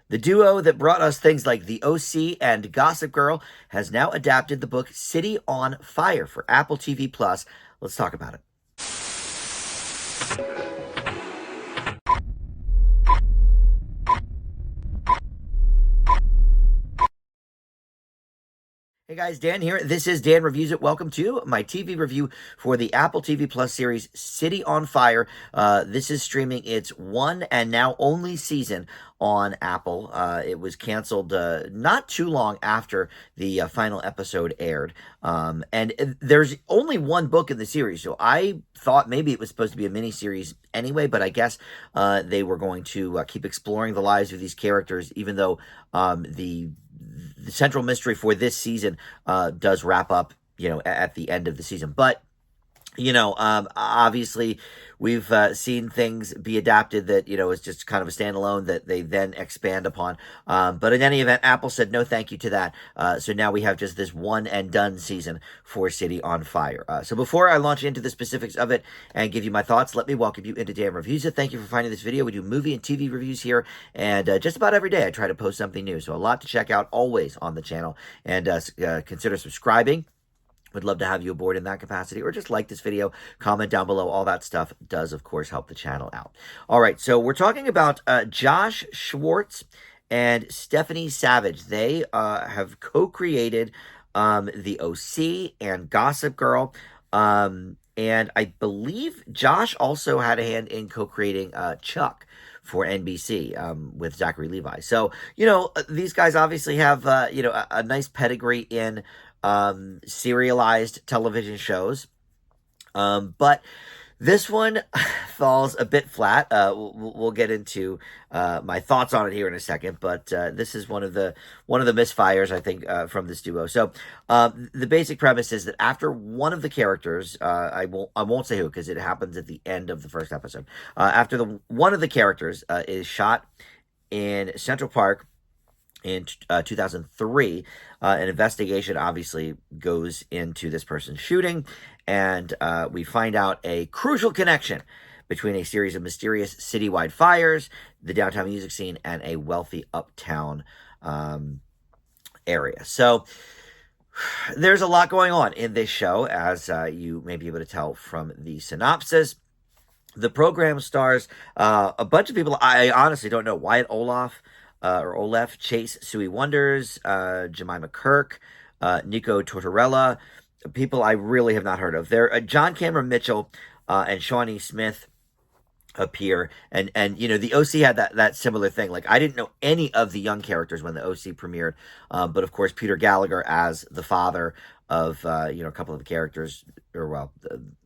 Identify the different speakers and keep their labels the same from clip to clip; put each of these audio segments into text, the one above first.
Speaker 1: The duo that brought us things like The OC and Gossip Girl has now adapted the book City on Fire for Apple TV Plus. Let's talk about it. Hey guys, Dan here. This is Dan Reviews It. Welcome to my TV review for the Apple TV Plus series City on Fire. This is streaming its one and now only season on Apple. It was canceled not too long after the final episode aired. And there's only one book in the series, so I thought maybe it was supposed to be a miniseries anyway, but I guess they were going to keep exploring the lives of these characters, even though the central mystery for this season does wrap up, at the end of the season. But obviously we've seen things be adapted that, is just kind of a standalone that they then expand upon. But in any event, Apple said no thank you to that. So now we have just this one and done season for City on Fire. So before I launch into the specifics of it and give you my thoughts, let me welcome you into Dan Reviews It. Thank you for finding this video. We do movie and TV reviews here, and just about every day I try to post something new. So a lot to check out always on the channel, and consider subscribing. Would love to have you aboard in that capacity, or just like this video, comment down below. All that stuff does, of course, help the channel out. All right, so we're talking about Josh Schwartz and Stephanie Savage. They have co-created The OC and Gossip Girl. And I believe Josh also had a hand in co-creating Chuck for NBC with Zachary Levi. So, these guys obviously have, a nice pedigree in serialized television shows. But this one falls a bit flat. We'll get into my thoughts on it here in a second, but this is one of the misfires, I think, from this duo. So the basic premise is that after one of the characters, I won't say who because it happens at the end of the first episode. After one of the characters is shot in Central Park in 2003, an investigation obviously goes into this person's shooting, and we find out a crucial connection between a series of mysterious citywide fires, the downtown music scene, and a wealthy uptown area. So there's a lot going on in this show, as you may be able to tell from the synopsis. The program stars a bunch of people I honestly don't know. Wyatt Olaf, Chase Sui Wonders, Jemima Kirk, Nico Tortorella, people I really have not heard of. There, John Cameron Mitchell and Shawnee Smith appear, and the OC had that similar thing. Like, I didn't know any of the young characters when the OC premiered, but of course Peter Gallagher as the father of a couple of the characters, or well,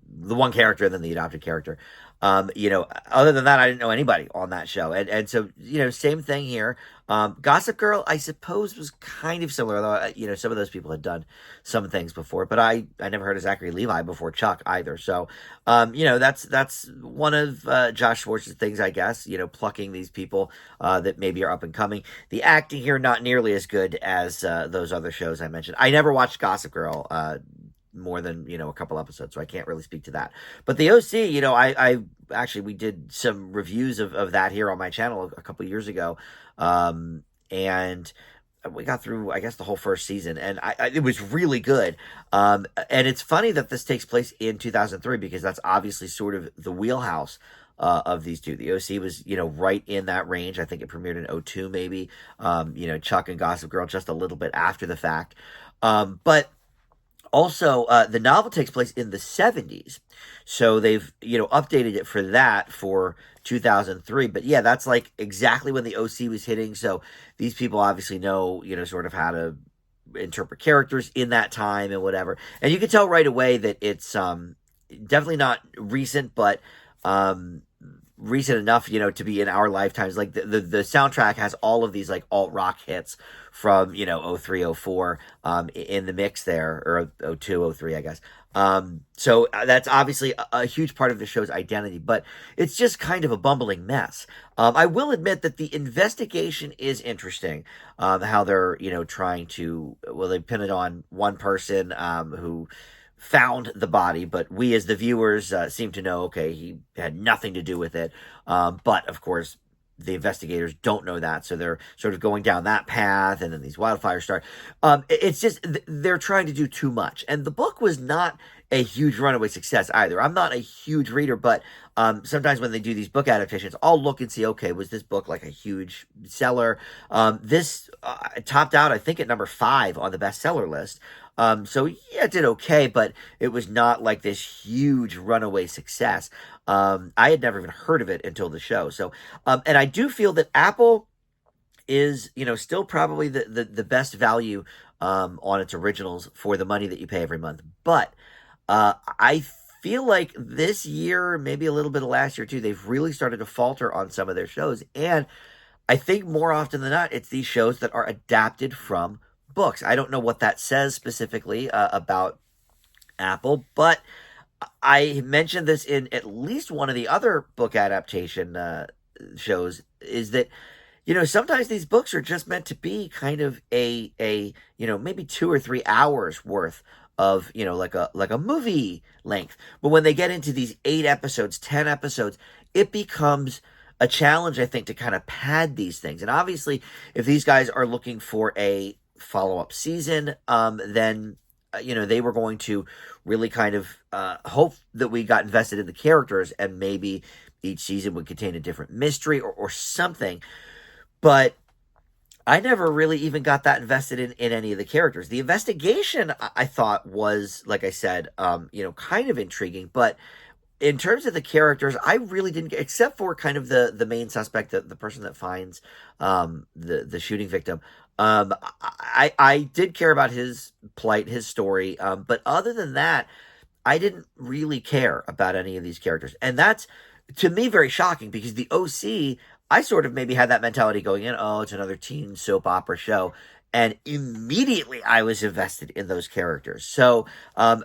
Speaker 1: the one character and then the adopted character. Other than that, I didn't know anybody on that show. And so, same thing here. Gossip Girl, I suppose, was kind of similar, though, some of those people had done some things before, but I never heard of Zachary Levi before Chuck either. So, that's one of Josh Schwartz's things, I guess, plucking these people that maybe are up and coming. The acting here, not nearly as good as those other shows I mentioned. I never watched Gossip Girl, more than a couple episodes, so I can't really speak to that. But the OC, I actually, we did some reviews of that here on my channel a couple years ago, and we got through, I guess, the whole first season, and it was really good. And it's funny that this takes place in 2003, because that's obviously sort of the wheelhouse of these two. The OC was, right in that range. I think it premiered in 2002, maybe. Chuck and Gossip Girl just a little bit after the fact. But also, the novel takes place in the 70s, so they've, updated it for that for 2003. But yeah, that's like exactly when the OC was hitting, so these people obviously know, sort of how to interpret characters in that time and whatever. And you can tell right away that it's definitely not recent, but recent enough, to be in our lifetimes. Like the soundtrack has all of these like alt rock hits from 03, 04 in the mix there, or 02, 03, I guess. So that's obviously a huge part of the show's identity, but it's just kind of a bumbling mess. I will admit that the investigation is interesting. How they're trying to, well, they pin it on one person who found the body, but we as the viewers seem to know, okay, he had nothing to do with it. But of course, the investigators don't know that, so they're sort of going down that path, and then these wildfires start. It's just they're trying to do too much, and the book was not a huge runaway success either. I'm not a huge reader, but sometimes when they do these book adaptations, I'll look and see, okay, was this book like a huge seller? This topped out, I think, at number 5 on the bestseller list. So yeah, it did okay, but it was not like this huge runaway success. I had never even heard of it until the show. So, and I do feel that Apple is, still probably the best value on its originals for the money that you pay every month. But I feel like this year, maybe a little bit of last year too, they've really started to falter on some of their shows. And I think more often than not, it's these shows that are adapted from books. I don't know what that says specifically about Apple, but I mentioned this in at least one of the other book adaptation shows, is that sometimes these books are just meant to be kind of a maybe 2 or 3 hours worth of like a movie length. But when they get into these 8 episodes, 10 episodes, it becomes a challenge, I think, to kind of pad these things. And obviously, if these guys are looking for a follow-up season, then they were going to really kind of hope that we got invested in the characters, and maybe each season would contain a different mystery or something. But I never really even got that invested in any of the characters. The investigation, I thought, was, like I said, kind of intriguing, but in terms of the characters, I really didn't get, except for kind of the main suspect, the person that finds the shooting victim. I did care about his plight, his story, but other than that, I didn't really care about any of these characters, and that's, to me, very shocking, because the OC, I sort of maybe had that mentality going in, oh, it's another teen soap opera show. And immediately I was invested in those characters. So, and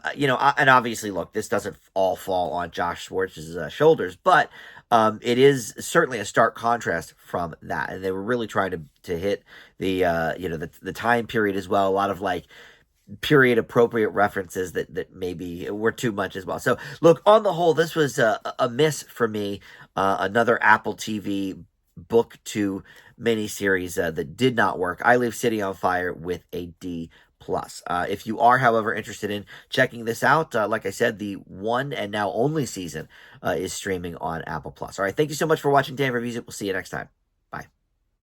Speaker 1: obviously, look, this doesn't all fall on Josh Schwartz's shoulders, but it is certainly a stark contrast from that. And they were really trying to hit the time period as well. A lot of like period appropriate references that maybe were too much as well. So, look, on the whole, this was a miss for me. Another Apple TV book to miniseries that did not work. I Leave City on Fire with a D+. If you are, however, interested in checking this out, like I said, the one and now only season is streaming on Apple Plus. All right, thank you so much for watching Dan Reviews It. We'll see you next time. Bye.